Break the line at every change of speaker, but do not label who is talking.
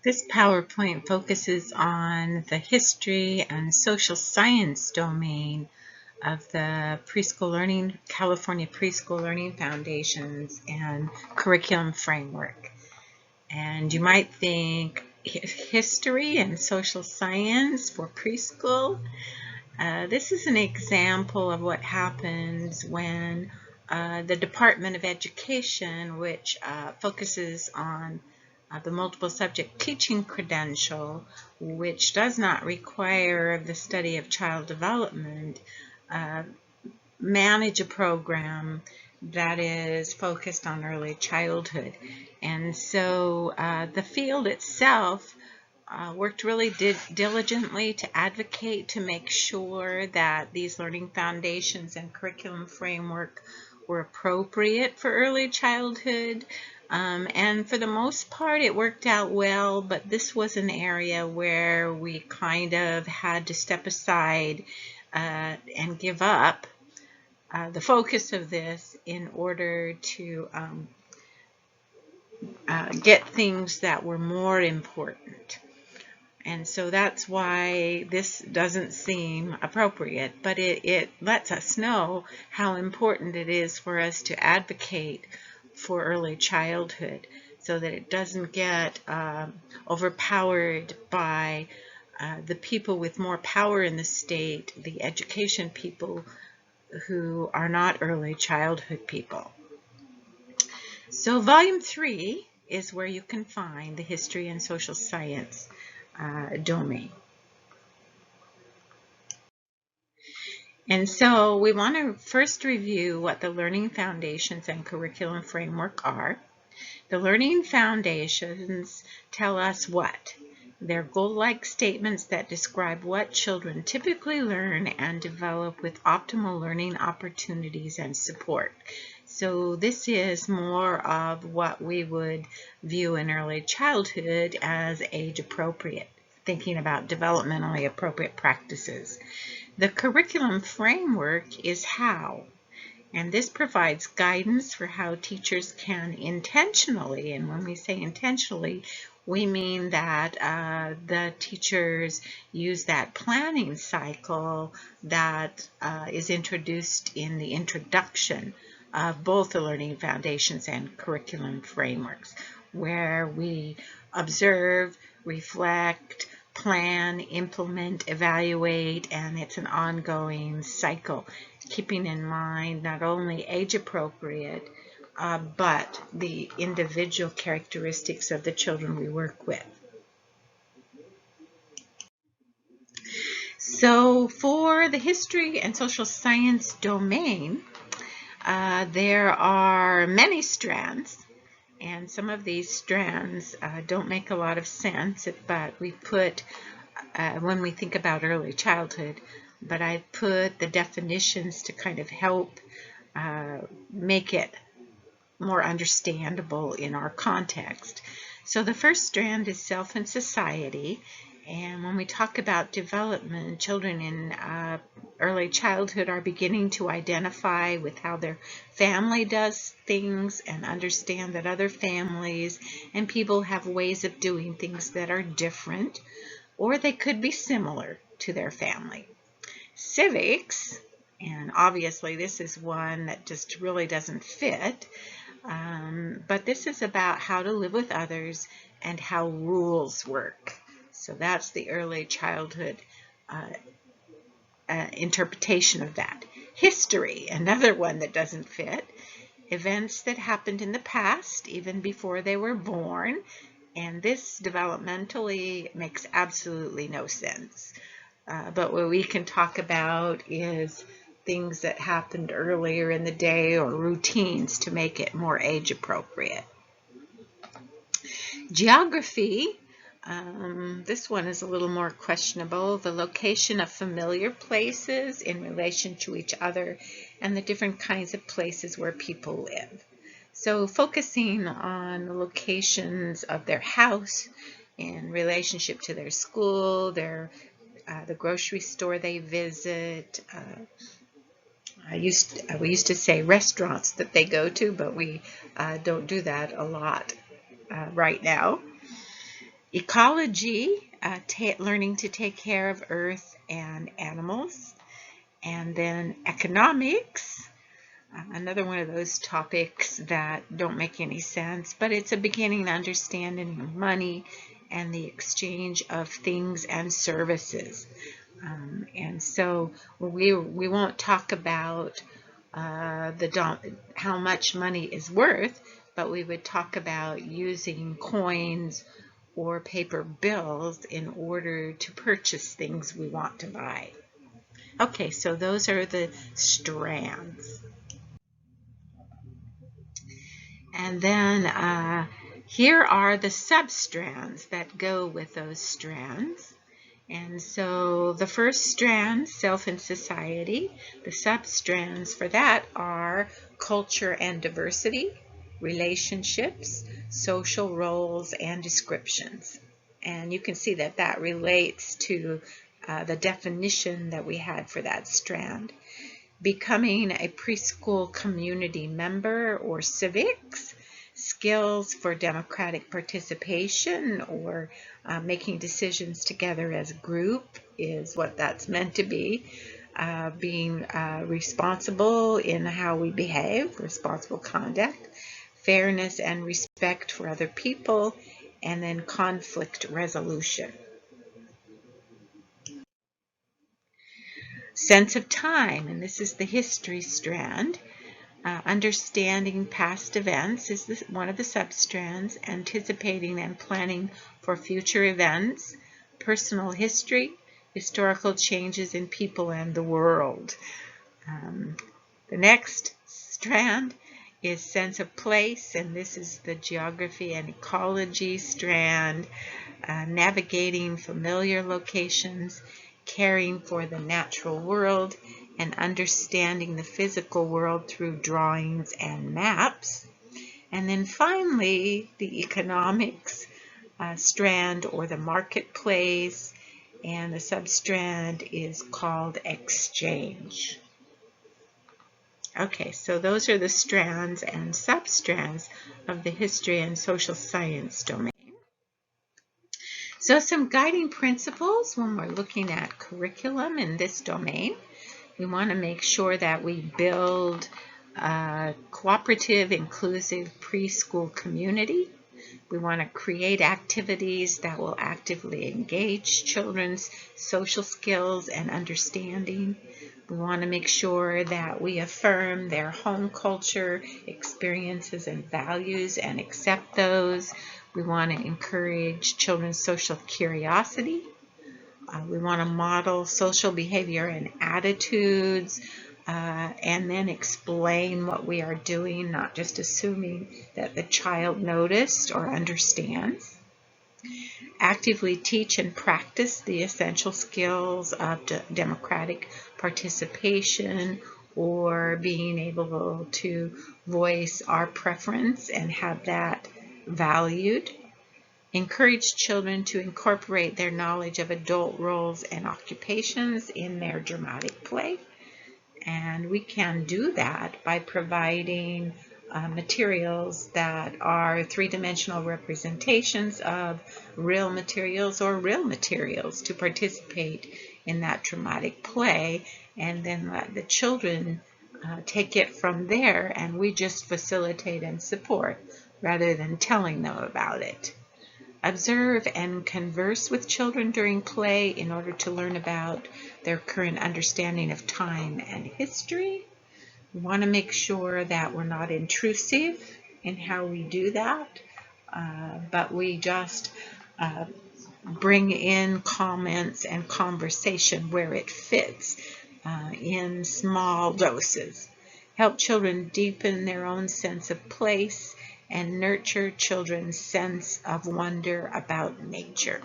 This PowerPoint focuses on the history and social science domain of the California Preschool Learning Foundations and Curriculum Framework. And you might think history and social science for preschool. This is an example of what happens when the Department of Education, which focuses on the multiple subject teaching credential, which does not require the study of child development, manage a program that is focused on early childhood. And so the field itself worked really diligently to advocate to make sure that these learning foundations and curriculum framework were appropriate for early childhood. And for the most part, it worked out well, but this was an area where we kind of had to step aside and give up the focus of this in order to get things that were more important. And so that's why this doesn't seem appropriate, but it lets us know how important it is for us to advocate for early childhood so that it doesn't get overpowered by the people with more power in the state, the education people who are not early childhood people. So Volume 3 is where you can find the history and social science domain. And so we want to first review what the learning foundations and curriculum framework are. The learning foundations tell us what? They're goal-like statements that describe what children typically learn and develop with optimal learning opportunities and support. So this is more of what we would view in early childhood as age appropriate, thinking about developmentally appropriate practices. The curriculum framework is how, and this provides guidance for how teachers can intentionally, and when we say intentionally, we mean that the teachers use that planning cycle that is introduced in the introduction of both the learning foundations and curriculum frameworks, where we observe, reflect, plan, implement, evaluate, and it's an ongoing cycle, keeping in mind not only age appropriate, but the individual characteristics of the children we work with. So for the history and social science domain, there are many strands, and some of these strands don't make a lot of sense, but we put, when we think about early childhood, but I put the definitions to kind of help make it more understandable in our context. So the first strand is self and society. And when we talk about development, children in early childhood are beginning to identify with how their family does things and understand that other families and people have ways of doing things that are different, or they could be similar to their family. Civics, and obviously this is one that just really doesn't fit, but this is about how to live with others and how rules work. So that's the early childhood interpretation of that. History, another one that doesn't fit. Events that happened in the past, even before they were born. And this developmentally makes absolutely no sense. But what we can talk about is things that happened earlier in the day or routines to make it more age appropriate. Geography, this one is a little more questionable. The location of familiar places in relation to each other and the different kinds of places where people live. So focusing on the locations of their house in relationship to their school, the grocery store they visit. We used to say restaurants that they go to, but we don't do that a lot right now. Ecology, learning to take care of earth and animals. And then economics, another one of those topics that don't make any sense, but it's a beginning understanding of money and the exchange of things and services. And so we won't talk about how much money is worth, but we would talk about using coins or paper bills in order to purchase things we want to buy. Okay, so those are the strands. And then here are the substrands that go with those strands. And so the first strand, self and society, the substrands for that are culture and diversity, relationships, social roles, and descriptions. And you can see that that relates to the definition that we had for that strand. Becoming a preschool community member or civics, skills for democratic participation or making decisions together as a group is what that's meant to be. Being responsible in how we behave, responsible conduct, fairness and respect for other people, and then conflict resolution. Sense of time, and this is the history strand. Understanding past events is one of the substrands. Anticipating and planning for future events. Personal history, historical changes in people and the world. The next strand is sense of place, and this is the geography and ecology strand. Navigating familiar locations, caring for the natural world, and understanding the physical world through drawings and maps. And then finally, the economics strand or the marketplace, and the substrand is called exchange. Okay, so those are the strands and substrands of the history and social science domain. So some guiding principles when we're looking at curriculum in this domain. We want to make sure that we build a cooperative, inclusive preschool community. We want to create activities that will actively engage children's social skills and understanding. We want to make sure that we affirm their home culture, experiences, and values and accept those. We want to encourage children's social curiosity. We want to model social behavior and attitudes, and then explain what we are doing, not just assuming that the child noticed or understands. Actively teach and practice the essential skills of democratic participation or being able to voice our preference and have that valued. Encourage children to incorporate their knowledge of adult roles and occupations in their dramatic play. And we can do that by providing materials that are three-dimensional representations of real materials or real materials to participate in that dramatic play, and then let the children take it from there, and we just facilitate and support rather than telling them about it. Observe and converse with children during play in order to learn about their current understanding of time and history. We want to make sure that we're not intrusive in how we do that, but we just bring in comments and conversation where it fits in small doses. Help children deepen their own sense of place and nurture children's sense of wonder about nature.